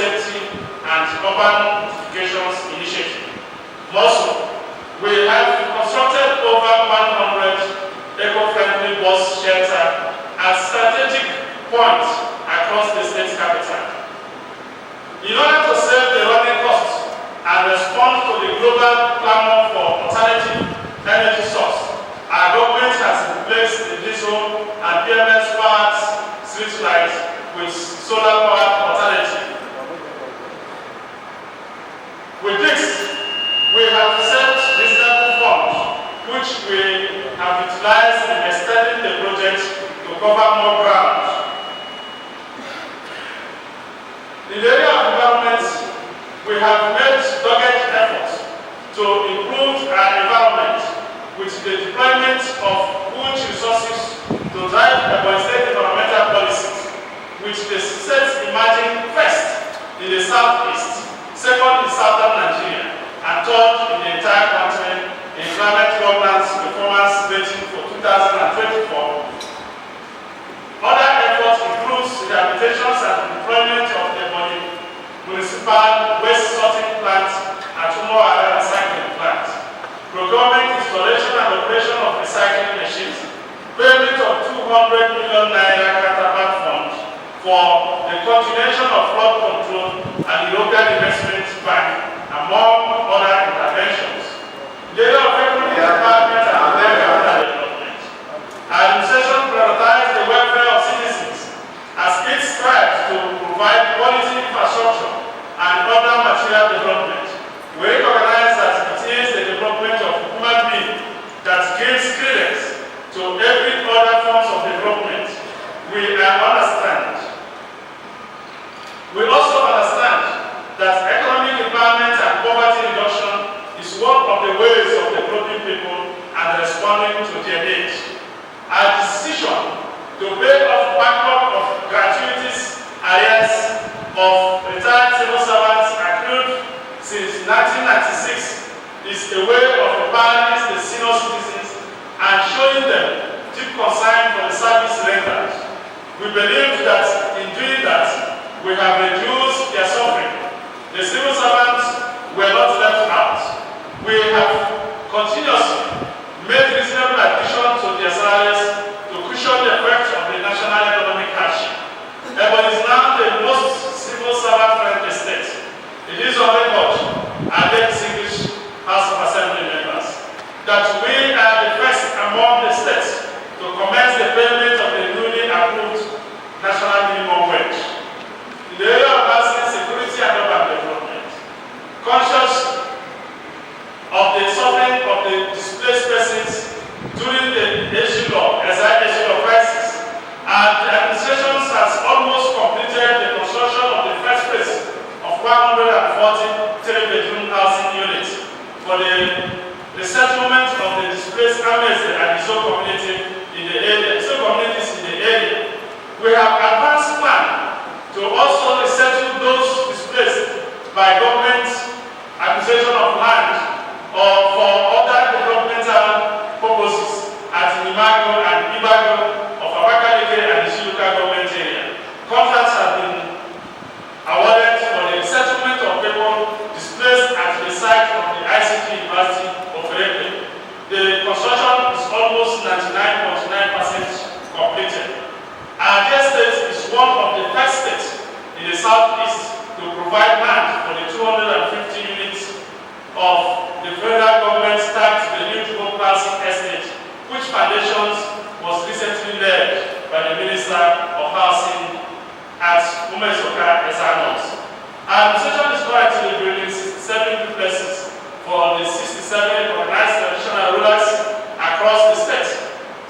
safety and urban beautification initiative. Also, we have constructed over 100 eco-friendly bus shelters at strategic points across the state capital. In order to save the running costs and respond to the global clamor for alternative energy source, our government has replaced the diesel and PMS-powered street lights with solar-powered alternative. With this, we have set reasonable funds, which we have utilized in extending the project to cover more ground. In the area of environment, we have made dogged efforts to improve our environment with the deployment of huge resources to drive Ebonyi State environmental policies, which the state emerging first in the southeast, second in southern Nigeria, and third in the entire country in climate governance performance rating for 2024. Other efforts include rehabilitations and deployment of the Ebonyi municipal waste sorting plant and tomorrow recycling plant, procurement, installation and operation of recycling machines, payment of 200 million naira counterpart fund for the continuation of flood control and European Investment Bank, among other interventions. The area of economic development and development. Our administration prioritizes the welfare of citizens as it strives to provide quality infrastructure and other material development. We recognize that it is the development of human beings that gives credence to every other forms of development. We also understand that economic empowerment and poverty reduction is one of the ways of developing people and responding to their needs. Our decision to pay off backlog of gratuities arrears of retired civil servants accrued since 1996 is a way of empowering the senior citizens and showing them deep concern for the service rendered. We believe that in doing that, we have reduced their suffering. The civil servants were not left out. We have continuously made reasonable addition to their salaries to cushion the effect of the national economic hardship. Ebonyi is now the most civil servant-friendly state. It is on record, and the distinguished House of Assembly members, that we are the first among the states to commence the payment of the newly approved national minimum wage. In the area of housing, security, and urban development, conscious of the suffering of the displaced persons during the issue of crisis, and the administration has almost completed the construction of the first phase of 140 three-bedroom housing units for the resettlement of the displaced Amese and Iso communities in the area. We have advanced plan to also resettle those displaced by government acquisition of land or for other developmental purposes at Nimago and Ibago of Abakaliki and the local government area. Contracts have been awarded for the resettlement of people displaced at the site of the ICT University of Rebe. The construction is almost 99.9% completed. Our dear state is one of the first states in the southeast to provide land for the 250 units of the federal government tax the new Dual Housing Estate, which foundations was recently led by the Minister of Housing at Umesoka Esanos. Our administration is currently building 67 duplexes for the 67 organized traditional rulers across the state.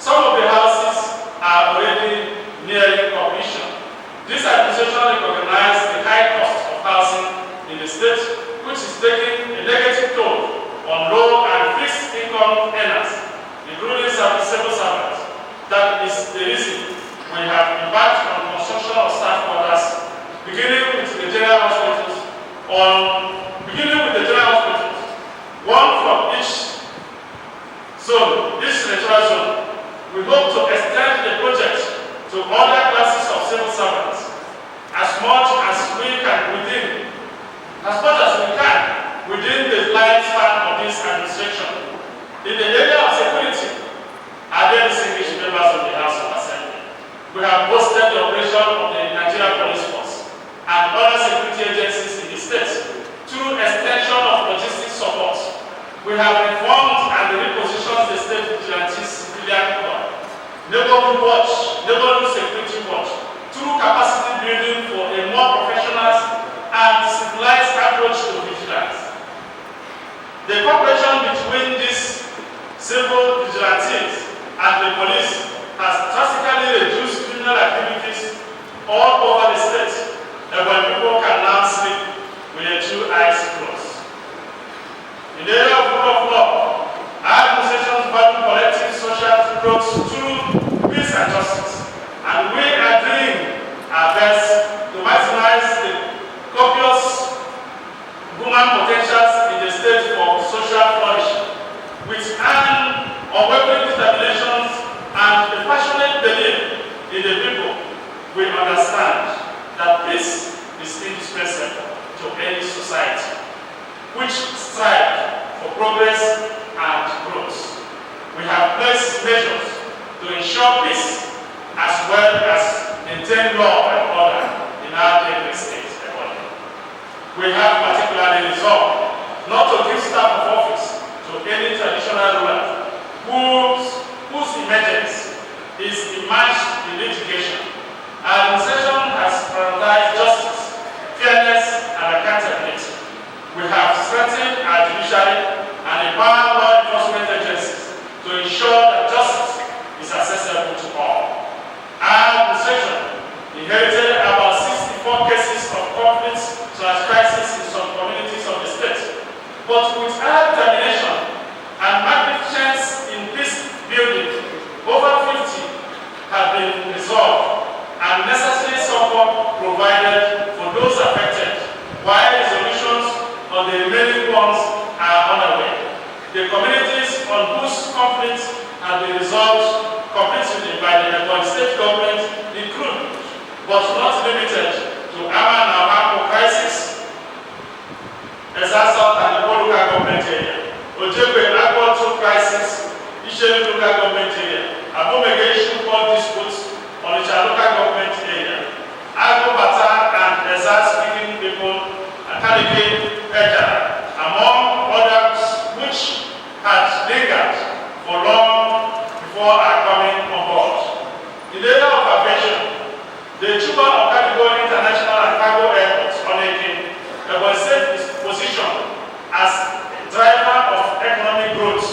Some of the houses are already nearing completion. This administration recognizes the high cost of housing in the state, which is taking a negative toll on low and fixed income earners, including civil servants. That is the reason we have embarked on construction of staff quarters, beginning with the general hospitals, one from each zone, each senatorial zone. We hope to extend the project to other classes of civil servants as much as we can within as much as we can within the lifespan of this administration. In the area of security, our dear distinguished members of the House of Assembly, we have boosted the operation of the Nigerian Police Force and other security agencies in the state through extension of logistics support. We have reformed and repositioned the state vigilante civilian corps, neighborhood watch, neighborhood security watch, through capacity building for a more professional and civilized approach to vigilance. The cooperation between these civil vigilantes and the police has drastically reduced criminal activities all over the state, and when people can now sleep with their two eyes closed. In the area of rule of law, our administration's value collective social growth through peace and justice, and we are doing our best to maximize the copious human potentials in the state for social flourishing, with an unwavering determination and a passionate belief in the people. We understand that peace is indispensable to any society, which strive for progress and growth. We have placed measures to ensure peace as well as maintain law and order in our neighboring state, Ebonyi. We have particularly resolved not to give staff of office to any traditional ruler whose emergence is immersed in litigation. Our administration has prioritized justice, fairness, and accountability. We have strengthened our judiciary and empowered law enforcement agencies to ensure that justice is accessible to all. Our administration inherited about 64 cases of conflict/crisis in some communities of the state, but with our determination and magnificence in peace building, over 50 have been resolved and necessary support provided for those affected, while resolutions on the remaining ones are on the way. The communities on whose conflicts have been resolved completely by the Ebonyi state government include, but not limited to, Ama crisis, Sylvester and the local government area, Ojebe Agricultural crisis, Ishelu local government area, Abomege issue court disputes on the local government area, Agobata and Ezra-speaking people, Abakaliki, among others which had lingered for long before our coming on board. In the area of aviation, the Chuba of Category International and Cargo Airports on Ebonyi State is positioned as a driver of economic growth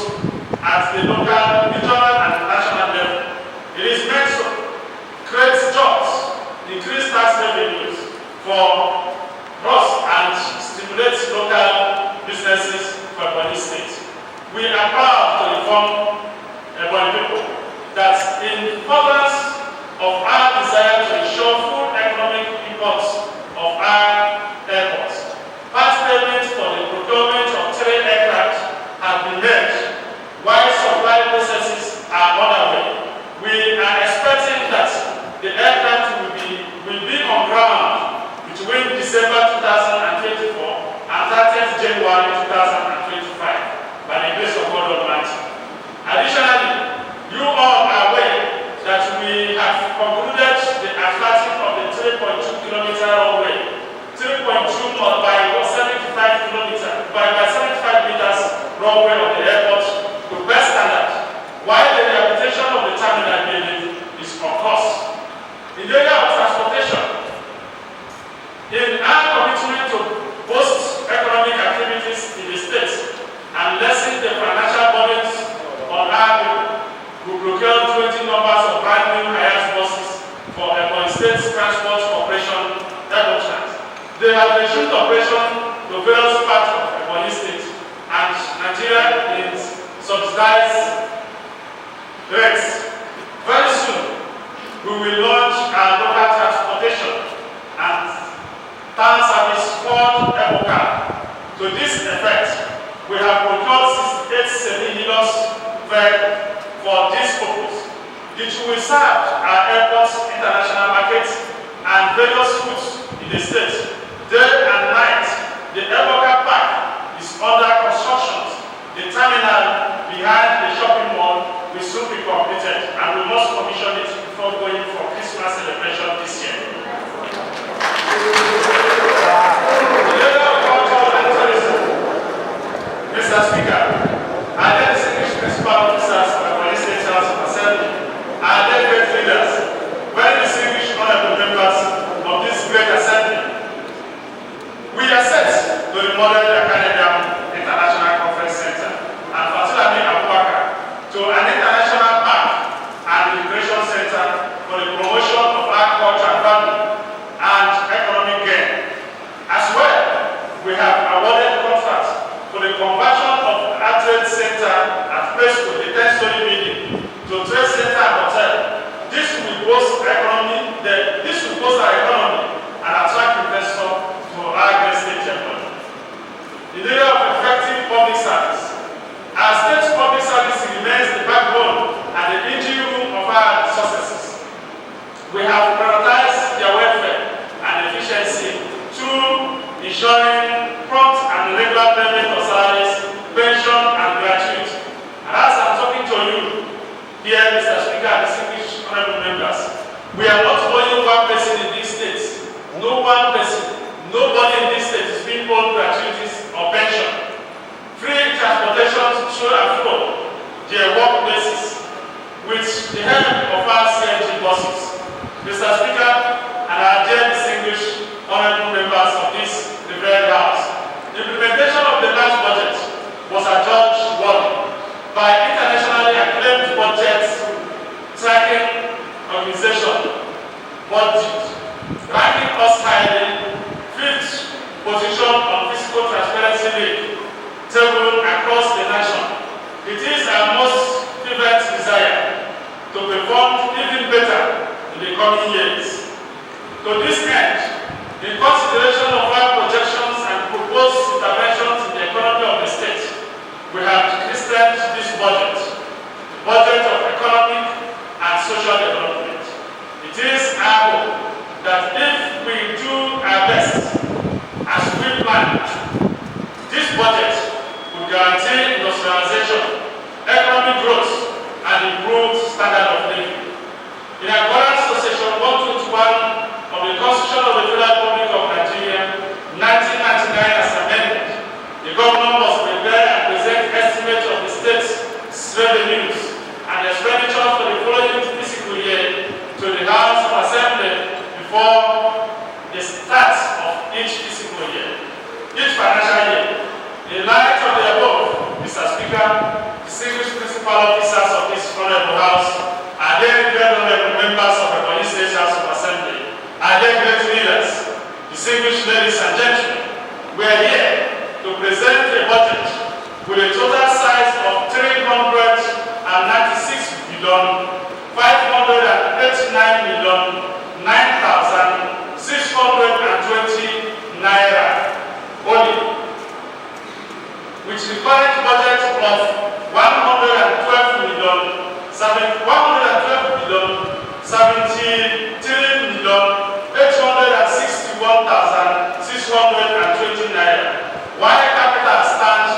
at the local, regional, and national level. It is meant to create jobs, increase tax revenues for us, and stimulate local businesses for Ebonyi State. We are proud to inform Ebonyi people that in furtherance of our desire to ensure full economic imports of our airports, part payments for the procurement of 3 aircraft have been made, while supply processes are underway. We are expecting that the aircraft will be on ground between December 2024 and 30th January 2025 by the grace of God Almighty. Additionally, you all are aware that we have concluded the asphalting of the 3.2-kilometer runway, 3.2 by 75 kilometers, by 75 meters runway of the airport to best standard, while the rehabilitation of the terminal building is on course. In the area of transportation, in our commitment to boost economic activities in the state and lessen the financial burdens on our people, we procured 20 numbers of brand new hired buses for Ebonyi State Transport Corporation, Ebotrans. They have resumed operation to various parts of Ebonyi State, and Nigeria is subsidized rates. Very soon, we will launch our local transportation and town service called Eboka. To this effect, we have procured 68 semi-hilux vehicles for this purpose. It will serve our airports, international markets, and various routes in the state. Day and night, the Mr. Speaker, I then distinguished principal officers of the Police State House of Assembly, and then great leaders, very distinguished honorable members of this great assembly. We are set to remodel the Abakaliki International Conference Center and facilitate Abubakar to an international bank and immigration center for the promotion of agriculture value and economic gain. As well, we have awarded contracts for the conversion of a trade center at Presco, the 10-story building, to trade center and hotel. This will boost our economy and attract investors to our great state temple. The area of effective public service. Our state public service remains the backbone and the engine room of our resources. We have prioritized their welfare and efficiency through ensuring prompt and regular payment of salaries, pension, and gratuity. And as I'm talking to you here, Mr. Speaker and distinguished honorable members, we are not only one person in these states. No one person, nobody in this state is being paid gratuities or pension. Free transportation to and from their workplaces with the help of our CNG buses. Mr. Speaker and our dear distinguished honorable members of this revered house, the implementation of the last budget was adjudged worthy by internationally acclaimed budget tracking organization, budget, ranking us highly 5th position on fiscal transparency rate table across the nation. It is our most fervent desire to perform even better in the coming years. To this end, in consideration of our projections and proposed interventions in the economy of the state, we have christened this budget, budget of economic and social development. It is our hope that if we do our best as we plan, this budget will guarantee industrialization, economic growth, and improved standard of living. In accordance to Section 121 of the Constitution of the Federal Republic of Nigeria, 1999 as amended, the government must prepare and present estimates of the state's revenues and expenditures for the following fiscal year to the House of Assembly before the start of each fiscal year, each financial year. In light of the above, Mr. Speaker, distinguished principal officers of this honorable House, and then honorable members of the Ebonyi State House of Assembly, and then great leaders, distinguished ladies and gentlemen, we are here to present a budget with a total size of 396,589,9,620 naira only, which the current budget of 112,861,620 naira, while capital stands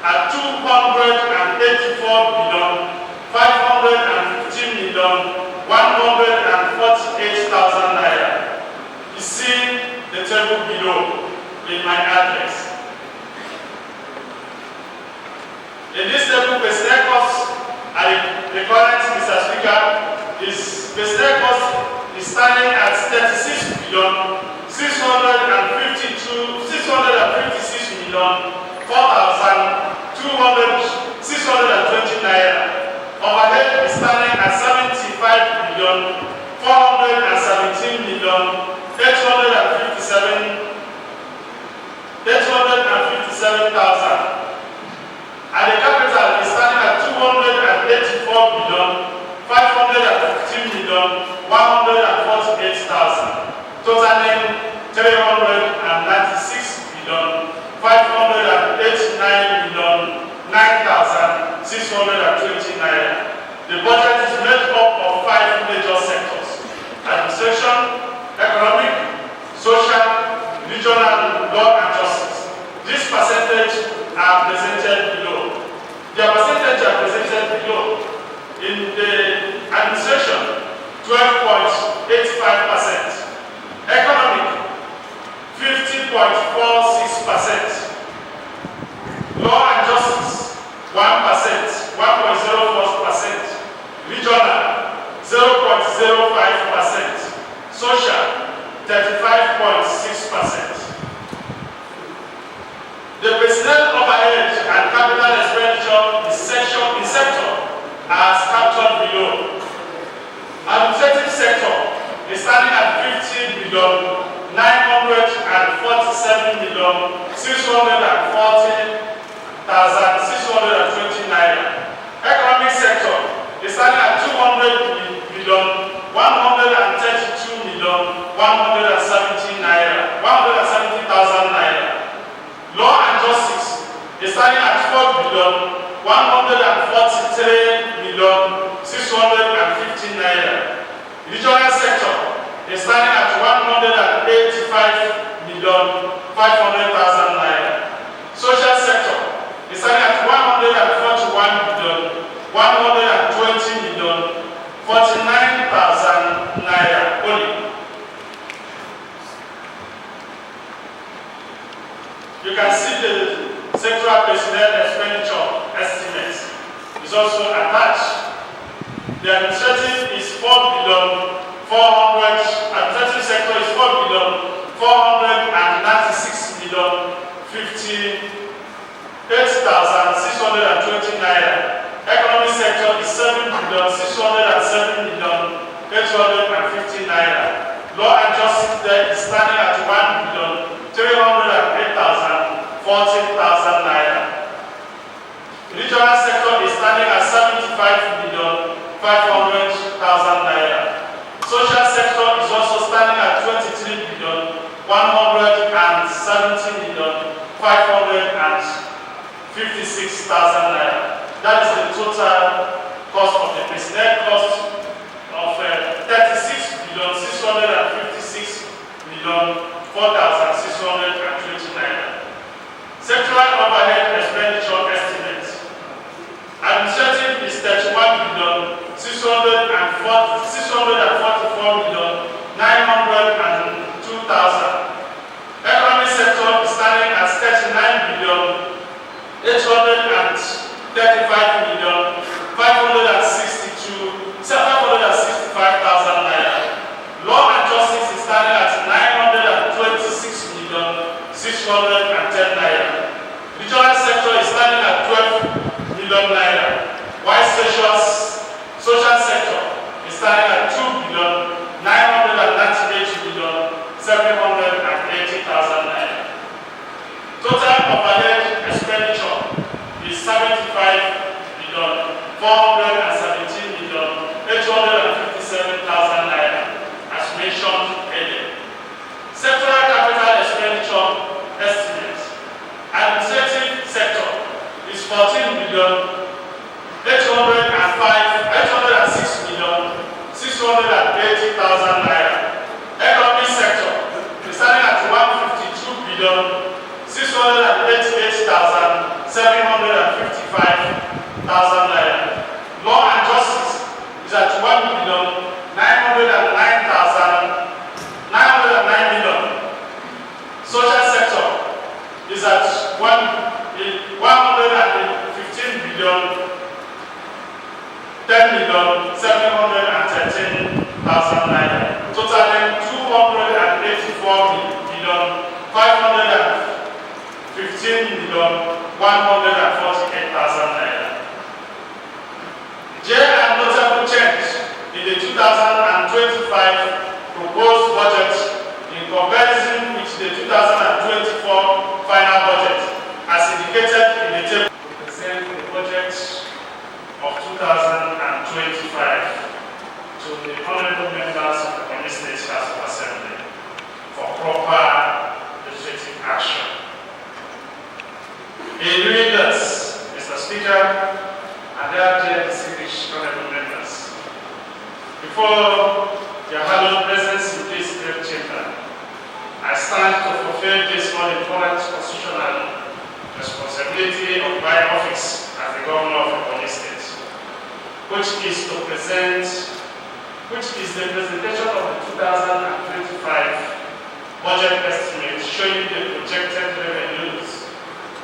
at 284,515,148,000 naira. You see the table below in my address. In this table, personnel costs are the current, Mr. Speaker, is standing at 36,656,4,220 naira. Overhead is standing at 75,417,857,000. And the capital is standing at 284,515,148,000, totaling 396,589,9,620 naira. The budget is made up of 5 major sectors: administration, economic, social, regional, law, and justice. This percentage are presented below. Their percentage are presented below. In the administration, 12.85%. Economic, 3.46%. Law and justice, 1%, 1.04%. Regional, 0.05%. Social, 35.6%. The personnel overhead and capital expenditure in sector as captured below. Administrative sector is standing at 50,947,640,620 naira. Economic sector is standing at 200,132,170,000 naira. Law and justice is standing at 4,143,650 naira. Regional sector is standing at 185,500,000 naira. Social sector is standing at 141,120,049,000 naira only. You can see the sectoral personnel expenditure estimates is also attached. The administrative is 4,400,000,000. Administrative sector is 4,496,058,620 naira. Economic sector is 7,607,850 naira. Law and justice there is standing at 1,308,040,000 naira. Regional sector is standing at 75,500,000 naira. Social sector is also standing at 23,170,556,000 naira. That is the total cost of the personnel cost of 36,656,4,620 naira. Sectoral overhead expenditure estimates. Administrative is 31,644,902,000. Economic sector is standing at 39,835,565,000 naira. Law and justice is standing at 926,610 naira. Regional sector is standing at 12 million naira. While social sector is standing at 2,998,780,000 naira. Total overhead expenditure is 75,417,857,000 naira, as mentioned earlier. Sectoral capital expenditure estimates. Administrative sector is 14,806,680,000 naira. Economic sector is standing at 152,688,755,000 naira. Law and justice is at 1,909,909 million. Social sector is at 115,000,000,000, 10,713,000 naira, totaling 284,515,148,000 naira. J and notable change in the 2025 proposed budget in comparison with the 2024 final budget, as indicated in the table, to present the budget of 2025 to the honorable members of the Ebonyi State House of Assembly for proper legislative action. In doing this, Mr. Speaker, and their dear distinguished honorable members, before your hallowed presence in this great chamber, I stand to fulfill this all-important constitutional responsibility of my office as the Governor of Ebonyi State, which is the presentation of the 2025 budget estimate showing the projected revenues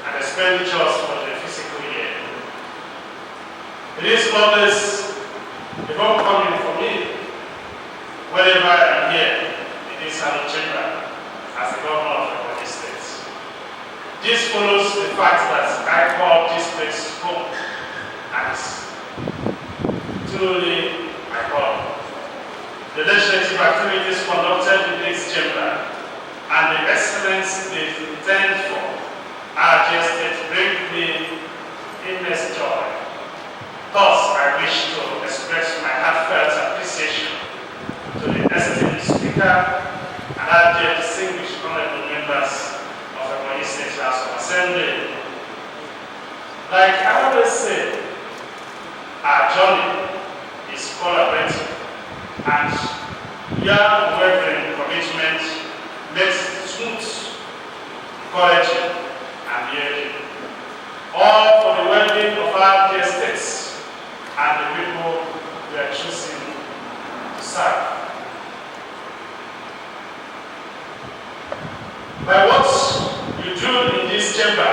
and expenditures for the fiscal year. It is always a homecoming for me whenever I am here in this Hallowed chamber as the governor of Ebonyi State. This follows the fact that I call this place home, and it's truly my home. The legislative activities conducted in this chamber and the excellence they intend for our dear state bring me immense joy. Thus, I wish to express my heartfelt appreciation to the esteemed Speaker and our dear distinguished honorable members of the Ebonyi State House of Assembly. Like I always say, our journey is collaborative, and your unwavering commitment makes it smooth, encouraging, and yielding. All for the well-being of our dear states and the people we are choosing to serve. By what you do in this chamber,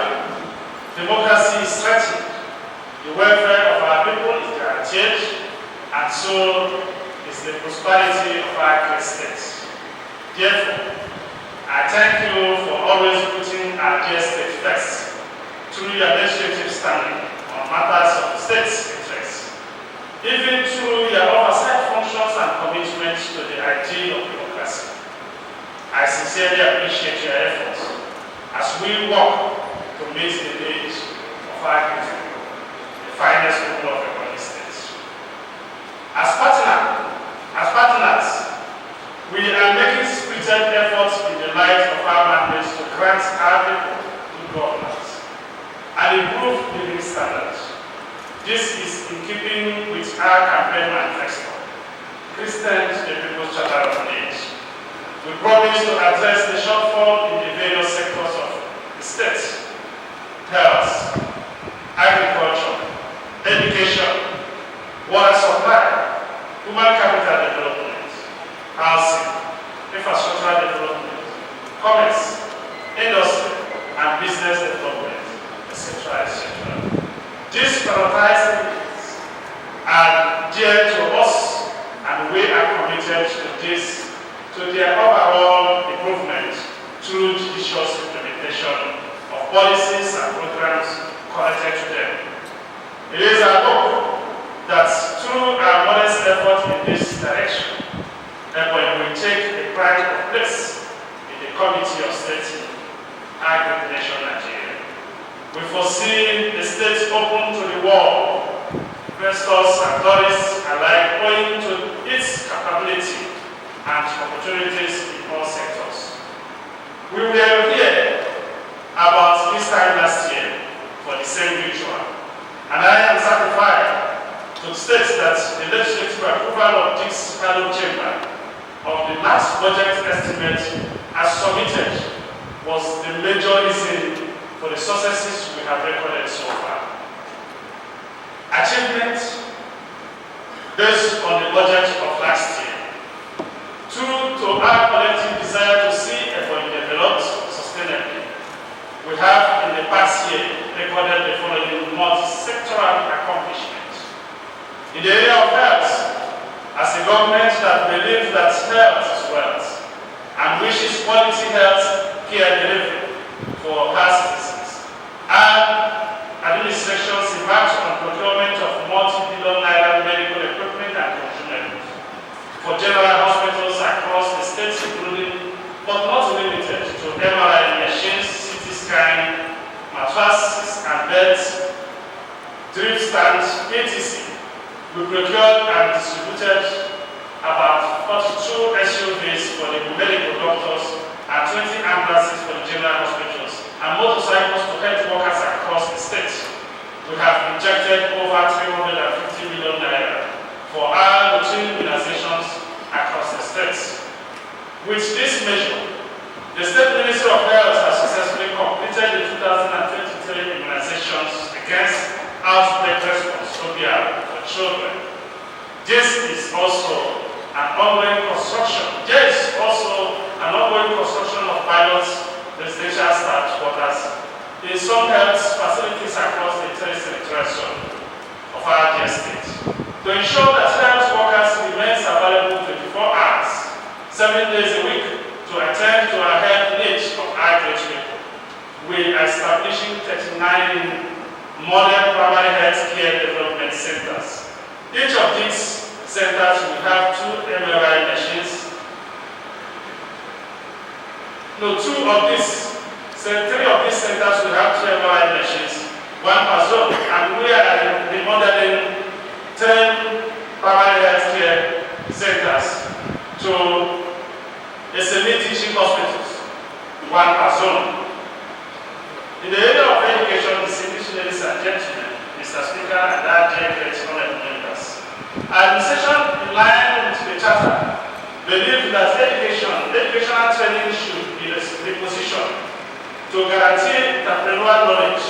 democracy is strengthened, the welfare of our people is guaranteed, and so is the prosperity of our great state. Therefore, I thank you for always putting our dear state first through your legislative standing on matters of the state's interests, even through your oversight functions and commitments to the ideal of democracy. I sincerely appreciate your efforts as we work to meet the needs of our great people, the finest people of Ebonyi State. As partners, we are making spirited efforts in the light of our mandates to grant our people good governance and improve living standards. This is in keeping with our campaign manifesto, Christians, the People's Charter of Needs. We promise to address the shortfall in the various sectors of the state: health, agriculture, education, water supply, human capital development, housing, infrastructural development, commerce, industry, and business development, etc., etc. These prioritized needs are dear to us, and we are committed to their overall improvement through judicious implementation of policies and programs connected to them. It is our hope that through our modest effort in this direction, Ebonyi will take a pride of place in the Committee of State our great nation Nigeria. We foresee the state open to the world, investors and tourists alike, owing to its capability and opportunities in all sectors. We were here about this time last year for the same ritual, and I am satisfied to state that the legislative approval of this Hallowed chamber of the last budget estimate as submitted was the major reason for the successes we have recorded so far. Achievement based on the budget of last year. True to our collective desire to see Ebonyi developed sustainably, we have in the past year recorded the following multi-sectoral accomplishments. In the area of health, as a government that believes that health is wealth and wishes quality health care delivery for our citizens, our administrations embarked on procurement of multi-billion naira medical equipment and consumables for general hospitals across the states, including but not limited to MRI machines, CT scan, mattresses and beds, drip stands, etc. We procured and distributed about 42 SUVs for the medical doctors and 20 ambulances for the general hospitals and motorcycles to health workers across the state. We have injected over 350 million naira for our routine immunizations across the states. With this measure, the State Ministry of Health has successfully completed the 2023 immunizations against outbreak response (OBR) for children. This is also an ongoing construction. There is also an ongoing construction of pilots some health facilities across the territory of our dear state. To ensure that health workers remain available 24 hours, 7 days a week to attend to our health needs of our great people, we are establishing 39 modern primary health care development centers. Each of these centers will have 2 MRI machines. No, 3 of these centers will have 2 MRI machines, 1 per zone, and we are remodeling 10 primary health care centers to SME teaching hospitals, 1 per zone. In the area of education, distinguished ladies and gentlemen, Mr. Speaker and our dear great honorable members, administration in line with the Charter believe that educational training should be repositioned to guarantee entrepreneurial knowledge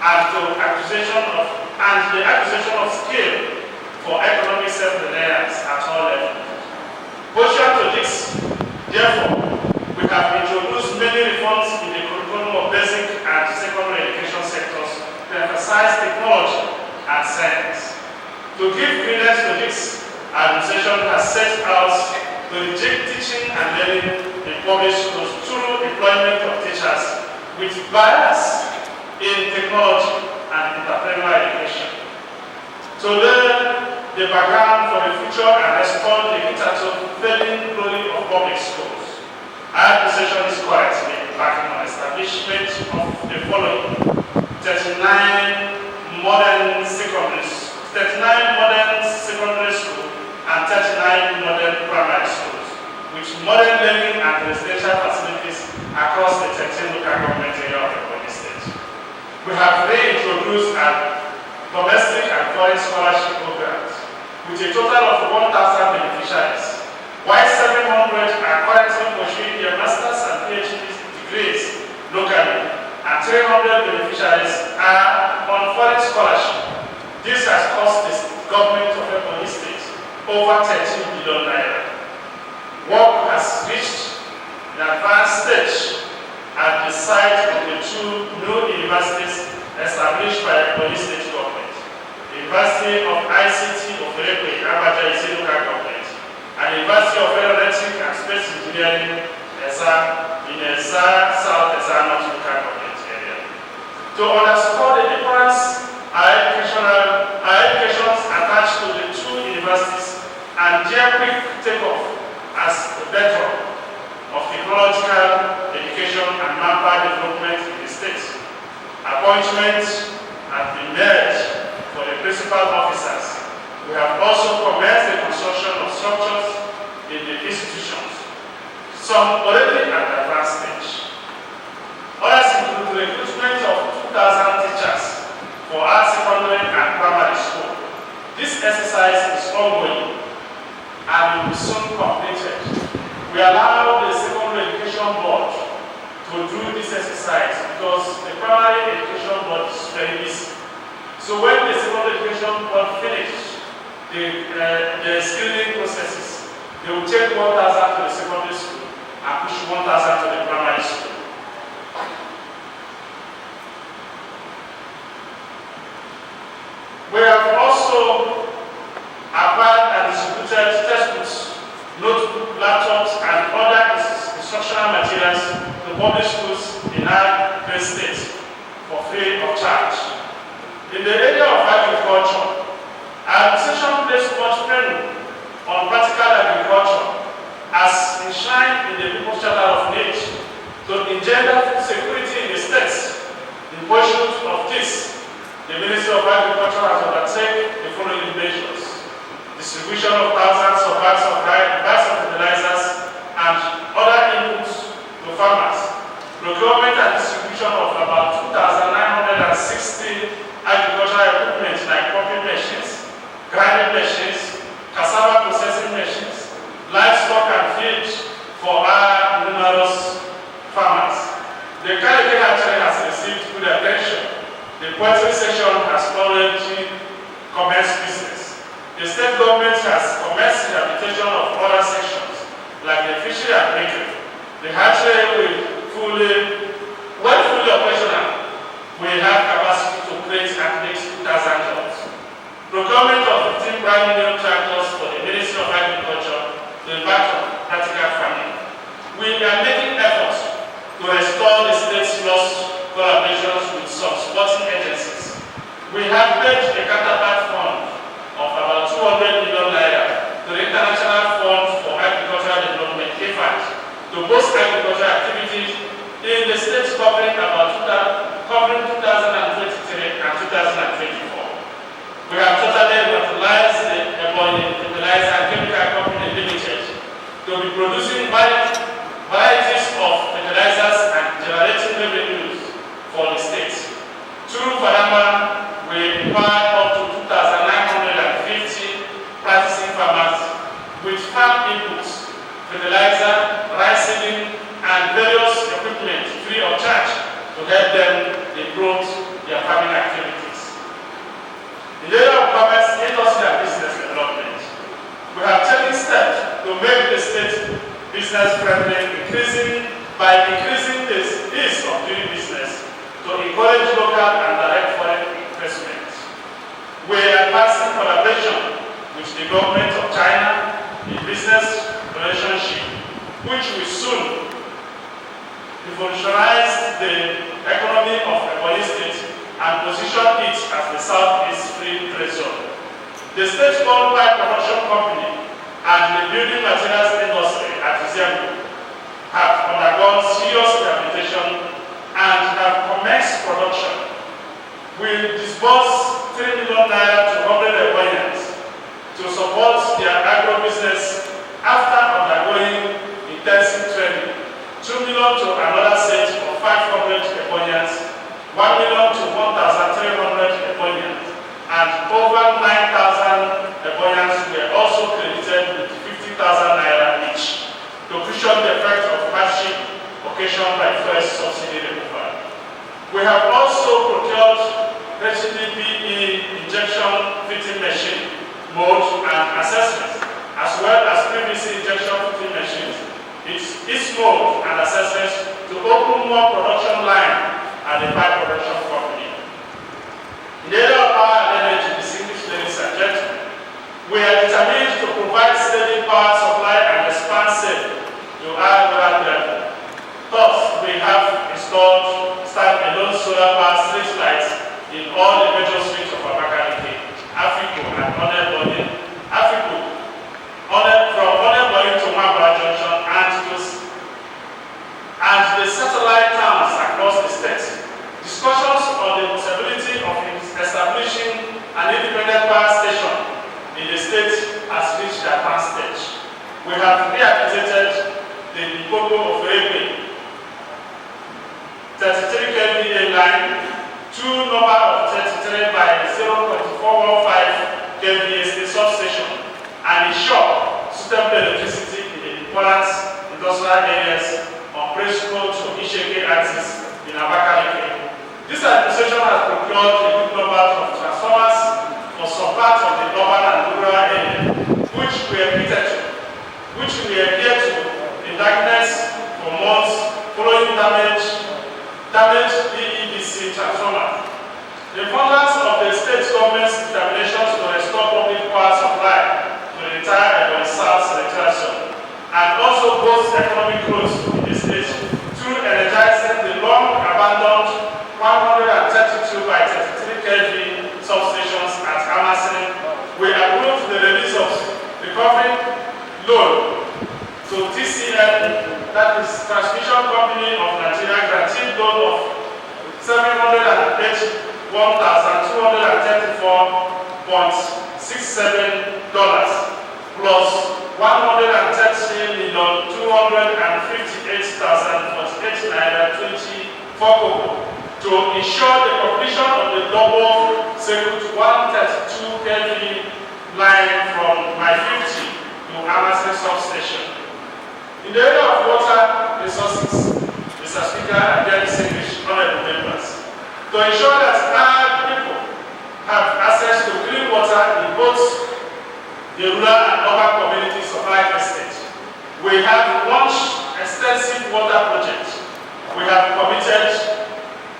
and the acquisition of skill for economic self-reliance at all levels. Pursuant to this, therefore, we have introduced many reforms in the curriculum of basic and secondary education sectors to emphasize technology and science. To give credence to this, administration has set out to reject teaching and learning in public schools through employment of teachers with bias in technology and entrepreneurial education. To learn the background for the future and respond the hitherto failing glory of public schools, our administration is currently embarking on establishment of the following 39 modern secondary schools and 39 modern primary schools, with modern learning and residential facilities across the 13 local government area of Ebonyi State. We have reintroduced domestic and foreign scholarship programs with a total of 1,000 beneficiaries, while 700 are currently pursuing their master's and PhD degrees locally, and 300 beneficiaries are on foreign scholarship. This has cost the government of Ebonyi State over 13 billion naira. Work has reached an advanced stage at the site of the 2 new universities established by Ebonyi State government. The University of ICT of Abakaliki local government, and the University of Aeronautics and Space Engineering in South North local government area. To underscore the difference our educations attached to the 2 universities and their quick takeoff as the bedrock of technological education and manpower development in the state. Appointments have been made for the principal officers. We have also commenced the construction of structures in the institutions, some already at the advanced stage. Others include the recruitment of 2,000 teachers for our secondary and primary school. This exercise is ongoing and will be soon completed. We allow the Secondary Education Board to do this exercise because the primary education board is very busy. So when the Secondary Education Board finishes the screening processes, they will take 1,000 to the secondary school and push 1,000 to the primary school. We have also acquired and distributed textbooks, notebooks, laptops, and other instructional materials to public schools in our great state for free of charge. In the area of agriculture, our administration placed much value on practical agriculture as enshrined in the People's Charter of Need to engender food security in the states. In pursuit of this, the Ministry of Agriculture has undertaken the following measures: distribution of thousands of bags of fertilizers and other inputs to farmers, procurement and distribution of about 2,960 agricultural equipment like pumping machines, grinding machines, cassava processing machines, livestock and feed for our numerous farmers. The Abakaliki hatchery has received good attention. The poultry section has already commenced business. The state government has commenced rehabilitation of other sections like the fishery and bakery. The hatchery will when fully operational, restore the state's lost collaborations with some supporting agencies. We have pledged a counterpart fund of about 200 million naira to the International Fund for Agricultural Development, IFAD, to boost agricultural activities in the states covering 2023 and 2024. We have totally revitalized the Ebonyi Fertilizer and Chemical Company Limited to be producing varieties of fertilizers and generating revenues for the state. Through Farama, we employ up to 2,950 practicing farmers with farm inputs, fertilizer, rice seeding, and various equipment free of charge to help them improve their farming activities. In the area of commerce, industry, and business development, we have taken steps to make the state business friendly, by increasing the ease of doing business to encourage local and direct foreign investment. We are advancing collaboration with the government of China in business relationship, which will soon revolutionize the economy of Ebonyi State and position it as the Southeast Free Trade Zone. The state-owned pipe production company and the building materials industry at Zembu have undergone serious rehabilitation and have commenced production. We disburse 3 million naira to 100 Ebonyans to support their agro-business after undergoing intensive training. 2 million to another set of 500 Ebonyans, 1 million to 1,300 Ebonyans, and over 9,000 Ebonyans were also credited with 50,000 naira each to cushion the effect of hardship occasioned by first subsidy removal. We have also procured HDPE injection fitting machine, mold, and accessories, as well as PVC injection fitting machines, its mold and accessories to open more production line at the pipe production company. In the area of power and energy, distinguished ladies and gentlemen, we are determined to provide steady power supply and expand safely to our rural level. Thus, we have installed stand-alone solar power street lights in all the major streets of Abakaliki, Africa, and Ebonyi, from Ebonyi to Mbam Junction and the satellite towns across the state. Discussions on the possibility of establishing an independent power station in the state has reached the advanced stage. We have reactivated the Pogo of Ebonyi 33 kVA line, 2 number of 33 by 0.415 kVA substation, and a shop suitable electricity in the important industrial areas on principle to Isheke axis in Abakaliki. This administration has procured a good number of transformers for some parts of the urban and rural area, which we are here to in darkness for months following damaged EEDC transformer. The founders of the state government's determinations to restore public power supply to the entire Ebonyi South electoral zone and also boost economic growth in the state through energizing the long abandoned 132 by 33 kV substations at Amasin. We approved the release of recovery loan to TCL, that is Transmission Company of Nigeria, granting loan of $702,234.67 plus 130,258,048 naira 24 to ensure the completion of the double circuit 132 kV line from my 50 to Amasin substation. In the area of water resources, Mr. Speaker and dear distinguished honorable members, to ensure that our people have access to clean water in both the rural and urban communities of our state, we have launched extensive water projects. We have committed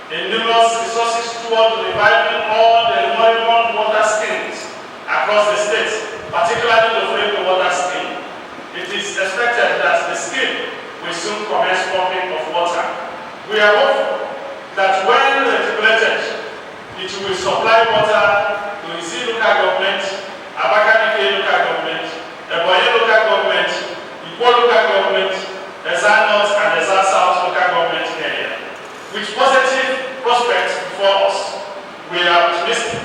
numerous resources toward reviving all the moribund water schemes across the state, particularly the Free Water Scheme. It is expected that the scheme will soon commence pumping of water. We are hopeful that when regulated, it will supply water to the local government, Abakaliki local government, Ebonyi local government, local government, Eza North and Eza South local government area. With positive prospects before us, we are optimistic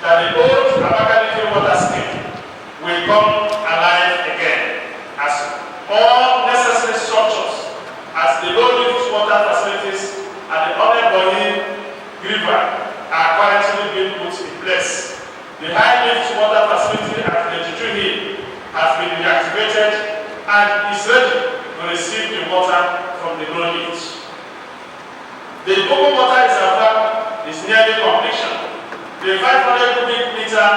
that the old Abakaliki water scheme will come alive again as all necessary structures as the low-lift water facilities at the Ebonyi River are currently being put in place. The high-lift water facility at the Juju Hill has been reactivated and is ready to receive the water from the low-lift. The Bobo water reservoir is nearly completion. The 500 cubic meter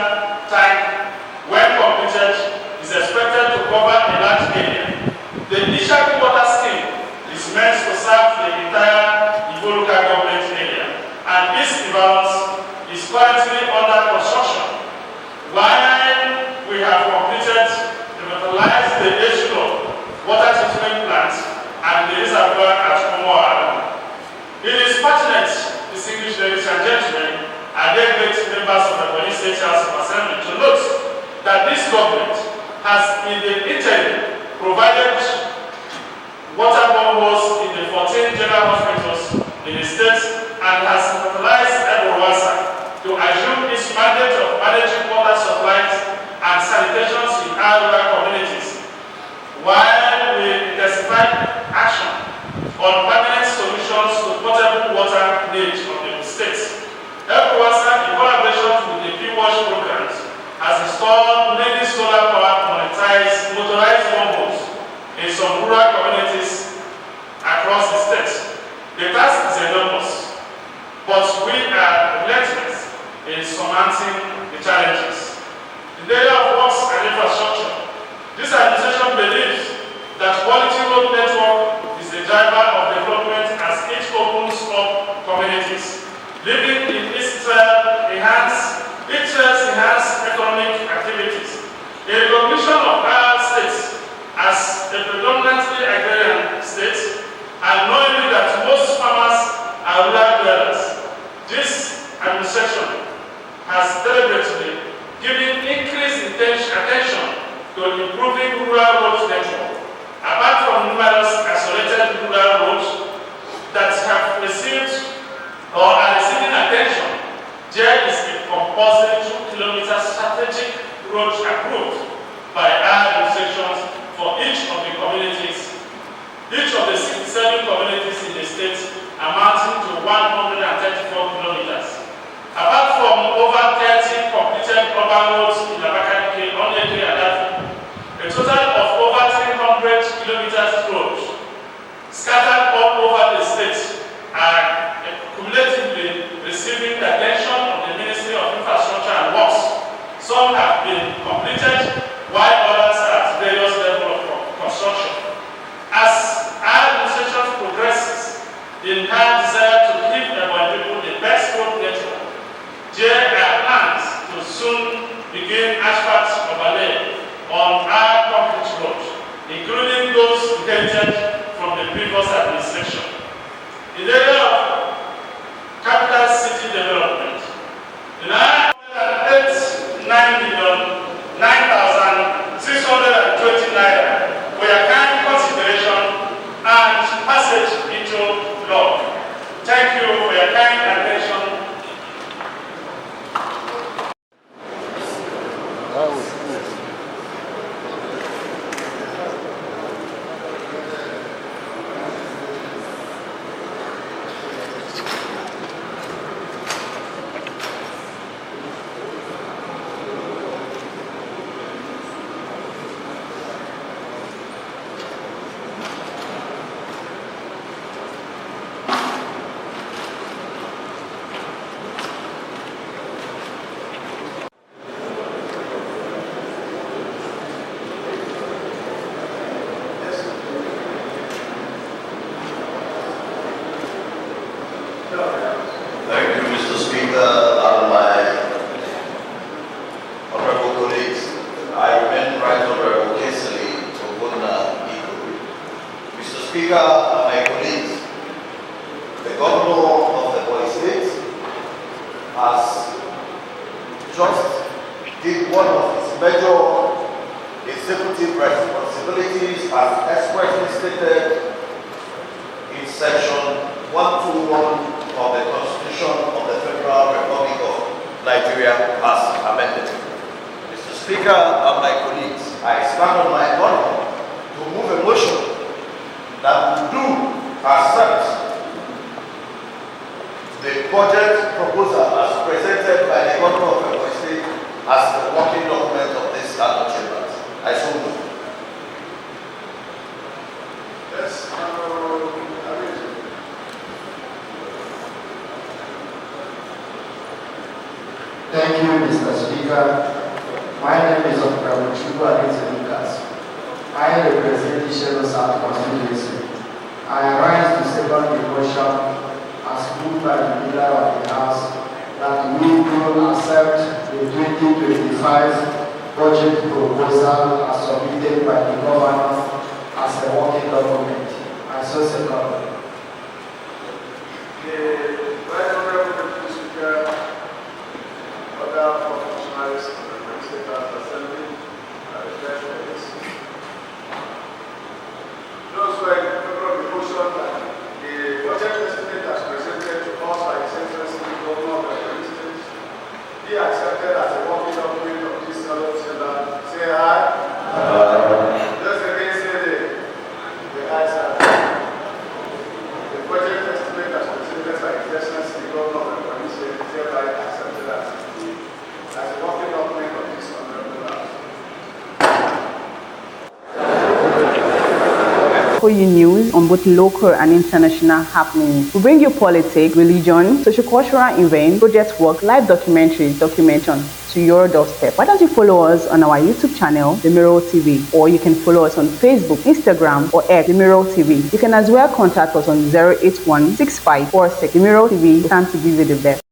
tank, when completed, is expected to cover a large area. The initial water scheme is meant to serve the entire local government area, and this development is currently under construction. While we have completed the revitalized the Eshuro water treatment plant and the reservoir at Ogbonna. It is pertinent, distinguished ladies and gentlemen, and their great members of the Ebonyi State House of Assembly, to note that this government has in the interim provided water boreholes in the 14 general hospitals in the state and has mobilized Ebonyi to assume its mandate of managing water supplies and sanitation in our rural communities, while we intensify action on permanent solutions to potable water needs of the states. Ebonyi, in collaboration with the P-Wash programs, has installed many solar power motorized boreholes in some rural communities across the state. The task is enormous, but we are relentless in surmounting the challenges. In the area of works and infrastructure, this administration believes that quality road network is the driver of development as it opens up communities, living in enhanced economic activities. A recognition of our states as a predominantly agrarian state, and knowing that most farmers are rural dwellers, this administration has deliberately given increased attention to improving rural road network. Apart from numerous isolated rural roads that have received or are receiving attention, there is a compulsory 2-kilometer strategic road approved by our administrations for each of the communities, each of the 67 communities in the state, amounting to 134 kilometers. Apart from over 30 completed urban roads in Abakaliki, Onyeji, and Dafi, a total of over 300 kilometers roads scattered all over the state are cumulatively receiving the attention of the Ministry of Infrastructure and Works. Some have been completed, while others are at various levels of construction. As our administration progresses in her desire to give Ebonyi people the best road network, there are plans to soon begin asphalt overlay on our concrete roads, including those inherited from the previous administration. In the area of capital city development, in our 9,620 naira for your kind consideration and passage into law. Thank you for your kind attention. governor of the Ebonyi State has just did one of his major executive responsibilities as expressly stated in section 121 of the Constitution of the Federal Republic of Nigeria as amended. Mr. Speaker and my colleagues, I stand on my honor to move a motion that will do accept the budget proposal as presented by the governor of Ebonyi State as the working document of this House of Chambers. I so move. Yes, Thank you, Mr. Speaker. My name is Nwifuru. I represent the Shadow South constituency. I rise to second the motion as moved by the leader of the House that we will accept the 2025 budget proposal as submitted by the governor as a working document. I so second. Be accepted as a working document of this Chamber. Say aye. Just again say the ayes are. The budget estimate as presented by His Excellency the Governor of the Ebonyi State is hereby accepted as a working document of this Honorable House. For you news on both local and international happenings. We bring you politics, religion, socio-cultural events, project work, live documentaries, documentation to your doorstep. Why don't you follow us on our YouTube channel, The Mirror TV, or you can follow us on Facebook, Instagram, or X, The Mirror TV. You can as well contact us on 081 6546. The Mirror TV, time to give you the best.